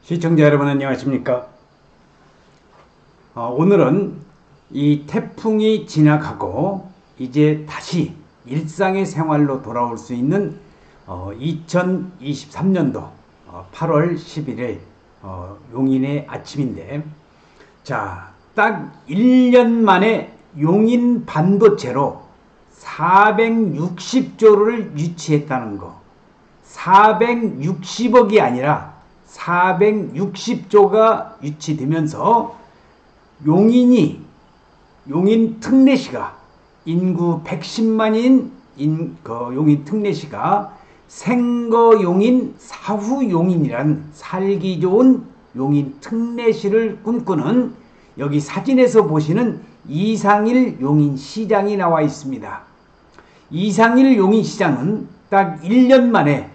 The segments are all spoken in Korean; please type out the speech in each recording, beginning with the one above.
시청자 여러분 안녕하십니까? 오늘은 이 태풍이 지나가고 이제 다시 일상의 생활로 돌아올 수 있는 2023년도 8월 11일 용인의 아침인데, 자, 딱 1년 만에 용인 반도체로 460조를 유치했다는 거. 460억이 아니라 460조가 유치되면서 용인 특례시가 인구 110만인 용인 특례시가 생거 용인 사후 용인이란 살기 좋은 용인 특례시를 꿈꾸는, 여기 사진에서 보시는 이상일 용인시장이 나와 있습니다. 이상일 용인시장은 딱 1년 만에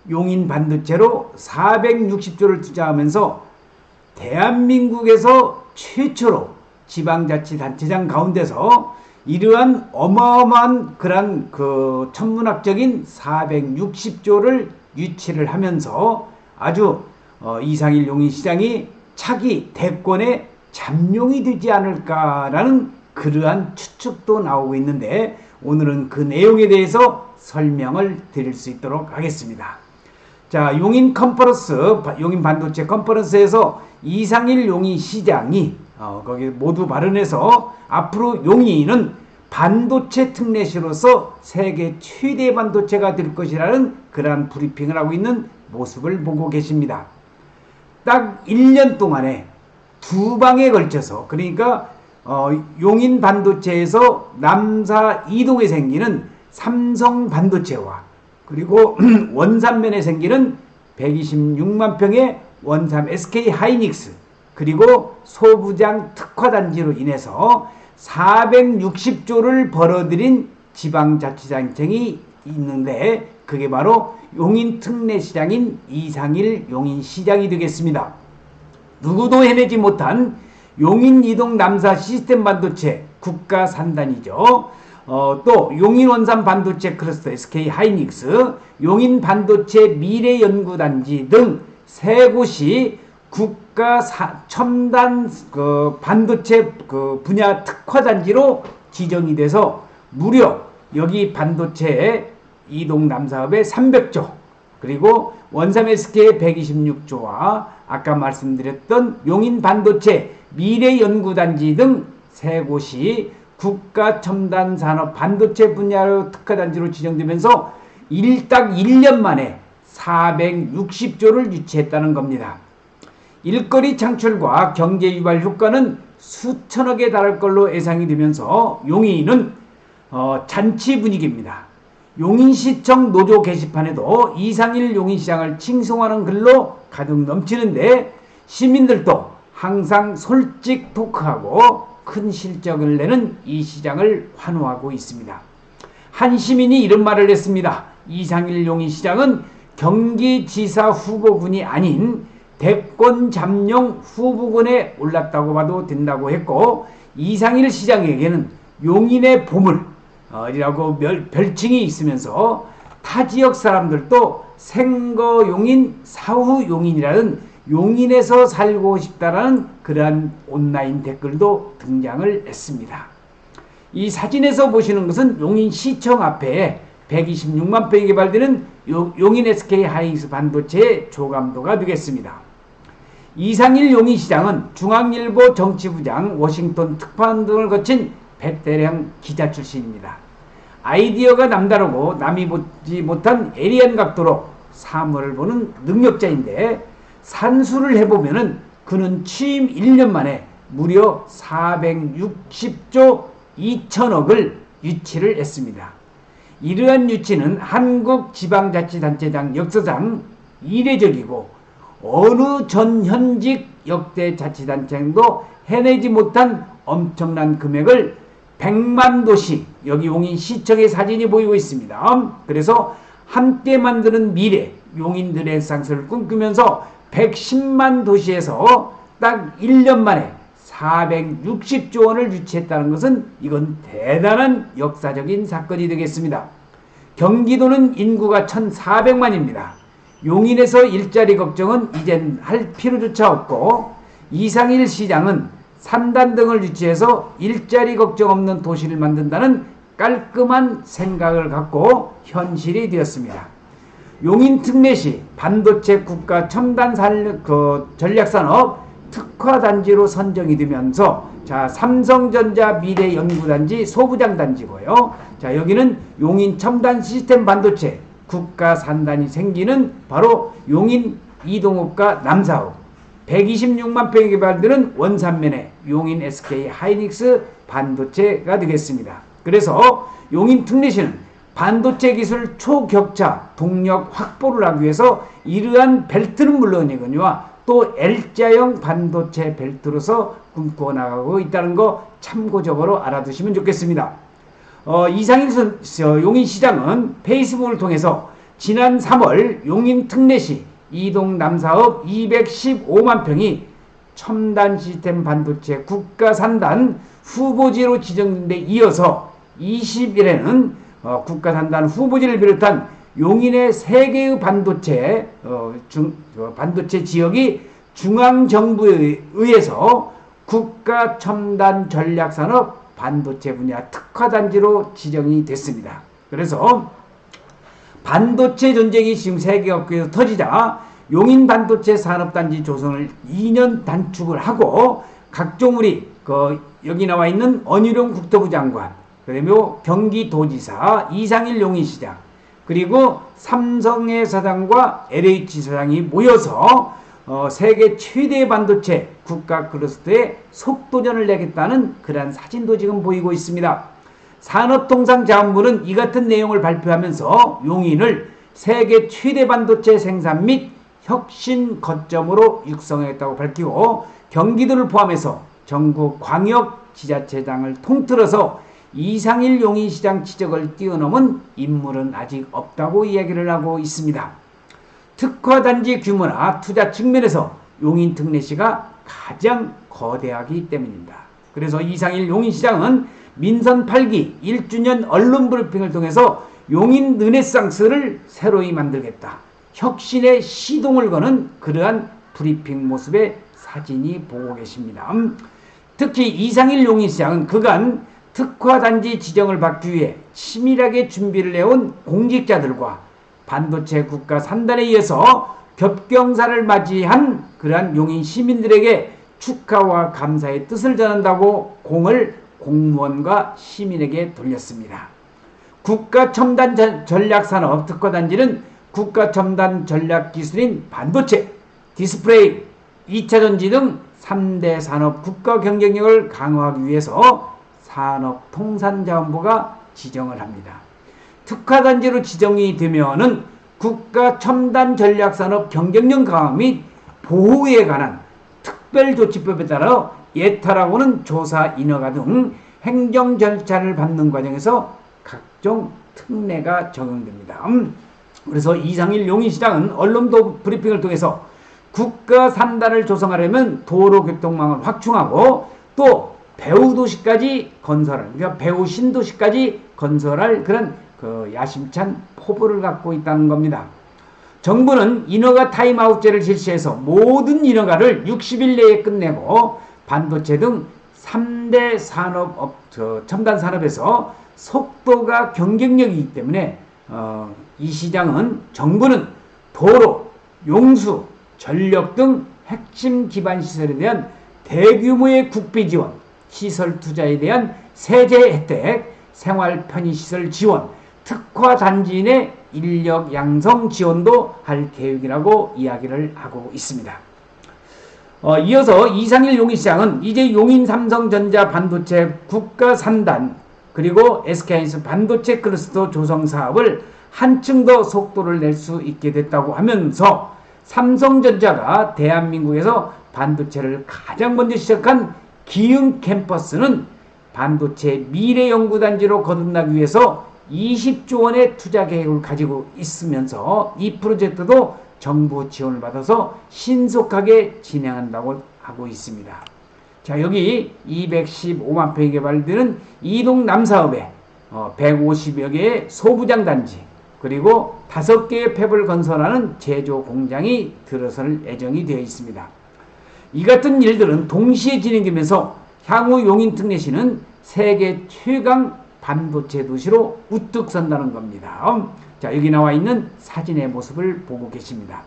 용인 반도체로 460조를 투자하면서 대한민국에서 최초로 지방자치단체장 가운데서 이러한 어마어마한 그런 천문학적인 460조를 유치를 하면서 아주 이상일 용인시장이 차기 대권에 잠룡이 되지 않을까라는 그러한 추측도 나오고 있는데, 오늘은 그 내용에 대해서 설명을 드릴 수 있도록 하겠습니다. 자, 용인 반도체 컨퍼런스에서 이상일 용인시장이 거기 모두 발언해서 앞으로 용인은 반도체 특례시로서 세계 최대 반도체가 될 것이라는 그러한 브리핑을 하고 있는 모습을 보고 계십니다. 딱 1년 동안에 두 방에 걸쳐서, 그러니까 용인 반도체에서 남사 이동에 생기는 삼성 반도체와 그리고 원산면에 생기는 126만 평의 원산 SK 하이닉스, 그리고 소부장 특화단지로 인해서 460조를 벌어들인 지방자치단체장이 있는데, 그게 바로 용인 특례시장인 이상일 용인시장이 되겠습니다. 누구도 해내지 못한 용인 이동 남사 시스템 반도체 국가 산단이죠. 또 용인 원산 반도체 클러스터 SK 하이닉스, 용인 반도체 미래연구단지 등 세 곳이 국가 첨단 반도체 분야 특화단지로 지정이 돼서 무려 여기 반도체 이동 남사업에 300조, 그리고 원삼 SK의 126조와 아까 말씀드렸던 용인 반도체 미래연구단지 등 세 곳이 국가 첨단 산업 반도체 분야로 특화단지로 지정되면서 딱 1년 만에 460조를 유치했다는 겁니다. 일거리 창출과 경제 유발 효과는 수천억에 달할 걸로 예상이 되면서 용인은 잔치 분위기입니다. 용인시청 노조 게시판에도 이상일 용인시장을 칭송하는 글로 가득 넘치는데, 시민들도 항상 솔직 토크하고 큰 실적을 내는 이 시장을 환호하고 있습니다. 한 시민이 이런 말을 했습니다. 이상일 용인시장은 경기지사 후보군이 아닌 대권 잠룡 후보군에 올랐다고 봐도 된다고 했고, 이상일 시장에게는 용인의 보물이라고 별칭이 있으면서 타 지역 사람들도 생거 용인 사후 용인이라는 용인에서 살고 싶다라는 그러한 온라인 댓글도 등장을 했습니다. 이 사진에서 보시는 것은 용인시청 앞에 126만 평이 개발되는 용인 SK 하이닉스 반도체의 조감도가 되겠습니다. 이상일 용인시장은 중앙일보 정치부장, 워싱턴 특파원 등을 거친 베테랑 기자 출신입니다. 아이디어가 남다르고 남이 보지 못한 예리한 각도로 사물을 보는 능력자인데, 산수를 해보면은 그는 취임 1년 만에 무려 460조 2천억을 유치를 했습니다. 이러한 유치는 한국지방자치단체장 역사상 이례적이고 어느 전현직 역대 자치단체장도 해내지 못한 엄청난 금액을 100만 도시, 여기 용인시청의 사진이 보이고 있습니다. 그래서 함께 만드는 미래 용인 르네상스를 꿈꾸면서 110만 도시에서 딱 1년 만에 460조 원을 유치했다는 것은 이건 대단한 역사적인 사건이 되겠습니다. 경기도는 인구가 1400만입니다. 용인에서 일자리 걱정은 이젠 할 필요조차 없고 이상일 시장은 산단 등을 유치해서 일자리 걱정 없는 도시를 만든다는 깔끔한 생각을 갖고 현실이 되었습니다. 용인 특례시 반도체 국가 첨단 전략산업 특화단지로 선정이 되면서 자, 삼성전자 미래연구단지 소부장 단지고요. 자, 여기는 용인 첨단 시스템 반도체 국가 산단이 생기는 바로 용인 이동업과 남사업 126만 평에 개발되는 원산면의 용인 SK 하이닉스 반도체가 되겠습니다. 그래서 용인 특례시는 반도체 기술 초격차 동력 확보를 하기 위해서 이러한 벨트는 물론이거니와 또 L자형 반도체 벨트로서 꿈꿔 나가고 있다는 거 참고적으로 알아두시면 좋겠습니다. 이상일 용인시장은 페이스북을 통해서 지난 3월 용인 특례시 이동 남사업 215만 평이 첨단 시스템 반도체 국가 산단 후보지로 지정된 데 이어서 20일에는 국가 산단 후보지를 비롯한 용인의 3개의 반도체 반도체 지역이 중앙정부에 의해서 국가 첨단 전략산업 반도체 분야 특화단지로 지정이 됐습니다. 그래서 반도체 전쟁이 지금 세계各国에서 터지자 용인 반도체 산업단지 조성을 2년 단축을 하고 각종 우리 여기 나와 있는 원희룡 국토부 장관, 그리고 경기도지사, 이상일 용인시장, 그리고 삼성의 사장과 LH 사장이 모여서 세계 최대 반도체 국가 클러스터에 속도전을 내겠다는 그러한 사진도 지금 보이고 있습니다. 산업통상자원부는 이 같은 내용을 발표하면서 용인을 세계 최대 반도체 생산 및 혁신 거점으로 육성하겠다고 밝히고 경기도를 포함해서 전국 광역 지자체장을 통틀어서 이상일 용인시장 지적을 뛰어넘은 인물은 아직 없다고 이야기를 하고 있습니다. 특화단지 규모나 투자 측면에서 용인 특례시가 가장 거대하기 때문입니다. 그래서 이상일 용인시장은 민선 8기 1주년 언론 브리핑을 통해서 용인 르네상스를 새로이 만들겠다, 혁신의 시동을 거는 그러한 브리핑 모습의 사진이 보고 계십니다. 특히 이상일 용인시장은 그간 특화단지 지정을 받기 위해 치밀하게 준비를 해온 공직자들과 반도체 국가 산단에 의해서 겹경사를 맞이한 그러한 용인 시민들에게 축하와 감사의 뜻을 전한다고 공을 공무원과 시민에게 돌렸습니다. 국가 첨단 전략산업 특화단지는 국가 첨단 전략기술인 반도체, 디스플레이, 2차전지 등 3대 산업 국가 경쟁력을 강화하기 위해서 산업통상자원부가 지정을 합니다. 특화단지로 지정이 되면은 국가 첨단 전략산업 경쟁력 강화 및 보호에 관한 특별조치법에 따라 예타라고는 조사 인허가 등 행정 절차를 밟는 과정에서 각종 특례가 적용됩니다. 그래서 이상일 용인시장은 언론도 브리핑을 통해서 국가 산단을 조성하려면 도로교통망을 확충하고 또 배후도시까지 건설할, 그러니까 배후 신도시까지 건설할 그런 야심찬 포부를 갖고 있다는 겁니다. 정부는 인허가 타임아웃제를 실시해서 모든 인허가를 60일 내에 끝내고 반도체 등 3대 첨단 산업에서 속도가 경쟁력이기 때문에 이 시장은 정부는 도로, 용수, 전력 등 핵심 기반 시설에 대한 대규모의 국비 지원, 시설 투자에 대한 세제 혜택, 생활 편의시설 지원, 특화 단지 내 인력 양성 지원도 할 계획이라고 이야기를 하고 있습니다. 이어서 이상일 용인시장은 이제 용인 삼성전자 반도체 국가 산단 그리고 SK하이닉스 반도체 클러스터 조성 사업을 한층 더 속도를 낼 수 있게 됐다고 하면서 삼성전자가 대한민국에서 반도체를 가장 먼저 시작한 기흥 캠퍼스는 반도체 미래연구단지로 거듭나기 위해서 20조 원의 투자 계획을 가지고 있으면서 이 프로젝트도 정부 지원을 받아서 신속하게 진행한다고 하고 있습니다. 자, 여기 215만 평에 개발되는 이동 남사업에 150여 개의 소부장 단지, 그리고 5개의 팹을 건설하는 제조 공장이 들어설 예정이 되어 있습니다. 이 같은 일들은 동시에 진행되면서 향후 용인특례시는 세계 최강 반도체 도시로 우뚝 선다는 겁니다. 자, 여기 나와 있는 사진의 모습을 보고 계십니다.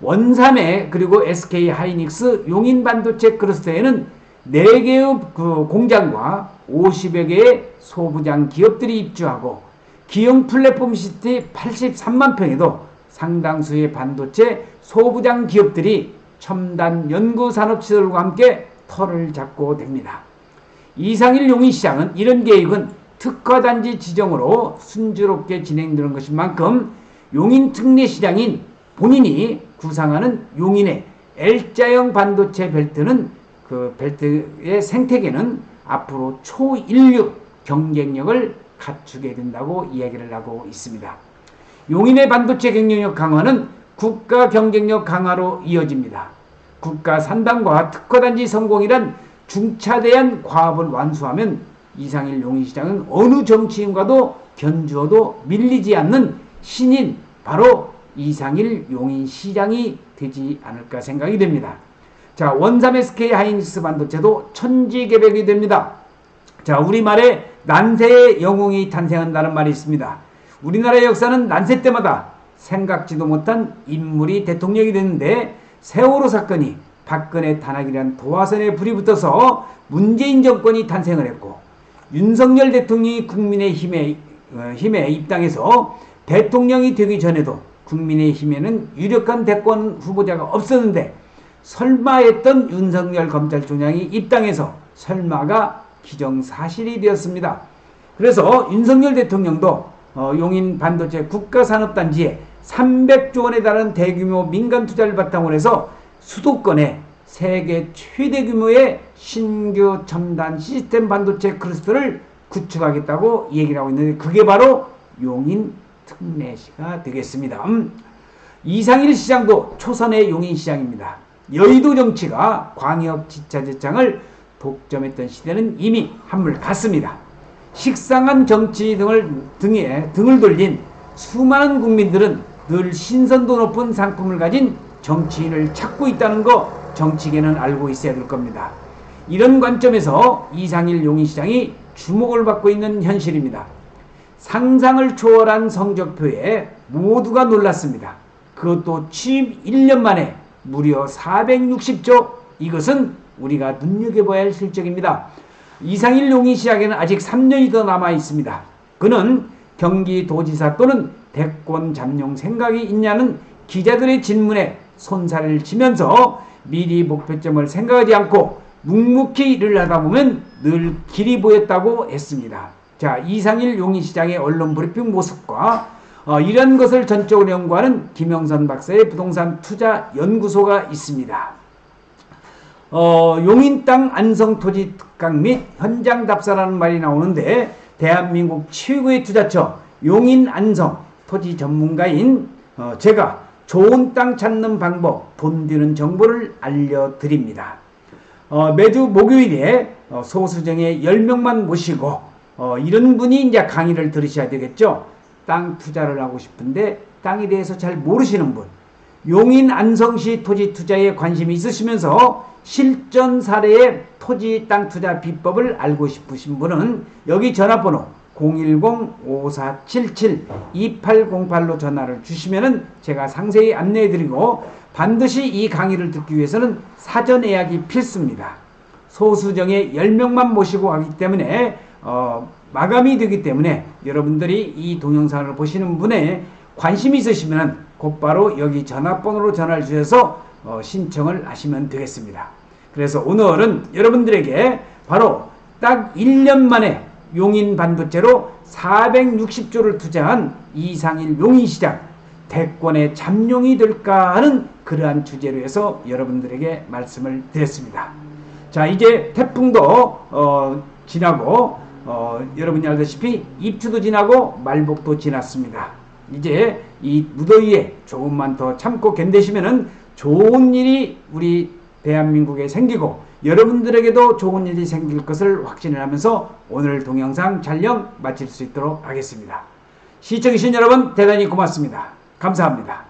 원삼회 그리고 SK 하이닉스 용인 반도체 클러스터에는 4개의 그 공장과 50여 개의 소부장 기업들이 입주하고 기형 플랫폼 시티 83만 평에도 상당수의 반도체 소부장 기업들이 첨단 연구산업시설과 함께 터를 잡고 됩니다. 이상일 용인시장은 이런 계획은 특화단지 지정으로 순조롭게 진행되는 것인 만큼 용인특례시장인 본인이 구상하는 용인의 L자형 반도체 벨트는 그 벨트의 생태계는 앞으로 초인류 경쟁력을 갖추게 된다고 이야기를 하고 있습니다. 용인의 반도체 경쟁력 강화는 국가 경쟁력 강화로 이어집니다. 국가 산단과 특화단지 성공이란 중차대한 과업을 완수하면 이상일 용인시장은 어느 정치인과도 견주어도 밀리지 않는 신인 바로 이상일 용인시장이 되지 않을까 생각이 됩니다. 자, 원삼 SK 하이닉스 반도체도 천지개벽이 됩니다. 자, 우리말에 난세의 영웅이 탄생한다는 말이 있습니다. 우리나라의 역사는 난세 때마다 생각지도 못한 인물이 대통령이 됐는데 세월호 사건이 박근혜 탄핵이란 도화선에 불이 붙어서 문재인 정권이 탄생을 했고 윤석열 대통령이 국민의힘에 입당해서 대통령이 되기 전에도 국민의힘에는 유력한 대권 후보자가 없었는데 설마 했던 윤석열 검찰총장이 입당해서 설마가 기정사실이 되었습니다. 그래서 윤석열 대통령도 용인 반도체 국가산업단지에 300조 원에 달하는 대규모 민간 투자를 바탕으로 해서 수도권에 세계 최대 규모의 신규 첨단 시스템 반도체 클러스터를 구축하겠다고 얘기를 하고 있는데 그게 바로 용인 특례시가 되겠습니다. 이상일 시장도 초선의 용인시장입니다. 여의도 정치가 광역지자재청을 독점했던 시대는 이미 한물 갔습니다. 식상한 정치 등을 돌린 수많은 국민들은 늘 신선도 높은 상품을 가진 정치인을 찾고 있다는 거 정치계는 알고 있어야 될 겁니다. 이런 관점에서 이상일 용인시장이 주목을 받고 있는 현실입니다. 상상을 초월한 성적표에 모두가 놀랐습니다. 그것도 취임 1년 만에 무려 460조, 이것은 우리가 눈여겨봐야 할 실적입니다. 이상일 용인시장에는 아직 3년이 더 남아 있습니다. 그는 경기도지사 또는 대권 잠룡 생각이 있냐는 기자들의 질문에 손살을 치면서 미리 목표점을 생각하지 않고 묵묵히 일을 하다 보면 늘 길이 보였다고 했습니다. 자, 이상일 용인시장의 언론 브리핑 모습과 이런 것을 전적으로 연구하는 김영선 박사의 부동산 투자 연구소가 있습니다. 용인 땅 안성 토지 특강 및 현장 답사라는 말이 나오는데 대한민국 최고의 투자처 용인 안성 토지 전문가인 제가 좋은 땅 찾는 방법, 돈 되는 정보를 알려드립니다. 매주 목요일에 소수정의 10명만 모시고 이런 분이 이제 강의를 들으셔야 되겠죠. 땅 투자를 하고 싶은데 땅에 대해서 잘 모르시는 분, 용인 안성시 토지 투자에 관심이 있으시면서 실전 사례의 토지 땅 투자 비법을 알고 싶으신 분은 여기 전화번호 010-5477-2808로 전화를 주시면은 제가 상세히 안내해드리고 반드시 이 강의를 듣기 위해서는 사전 예약이 필수입니다. 소수정에 10명만 모시고 하기 때문에 마감이 되기 때문에 여러분들이 이 동영상을 보시는 분에 관심이 있으시면 곧바로 여기 전화번호로 전화를 주셔서 신청을 하시면 되겠습니다. 그래서 오늘은 여러분들에게 바로 딱 1년 만에 용인 반도체로 460조를 투자한 이상일 용인시장 대권의 잠룡이 될까 하는 그러한 주제로 해서 여러분들에게 말씀을 드렸습니다. 자, 이제 태풍도 지나고 여러분이 알다시피 입추도 지나고 말복도 지났습니다. 이제 이 무더위에 조금만 더 참고 견디시면은 좋은 일이 우리 대한민국에 생기고 여러분들에게도 좋은 일이 생길 것을 확신을 하면서 오늘 동영상 촬영 마칠 수 있도록 하겠습니다. 시청해주신 여러분 대단히 고맙습니다. 감사합니다.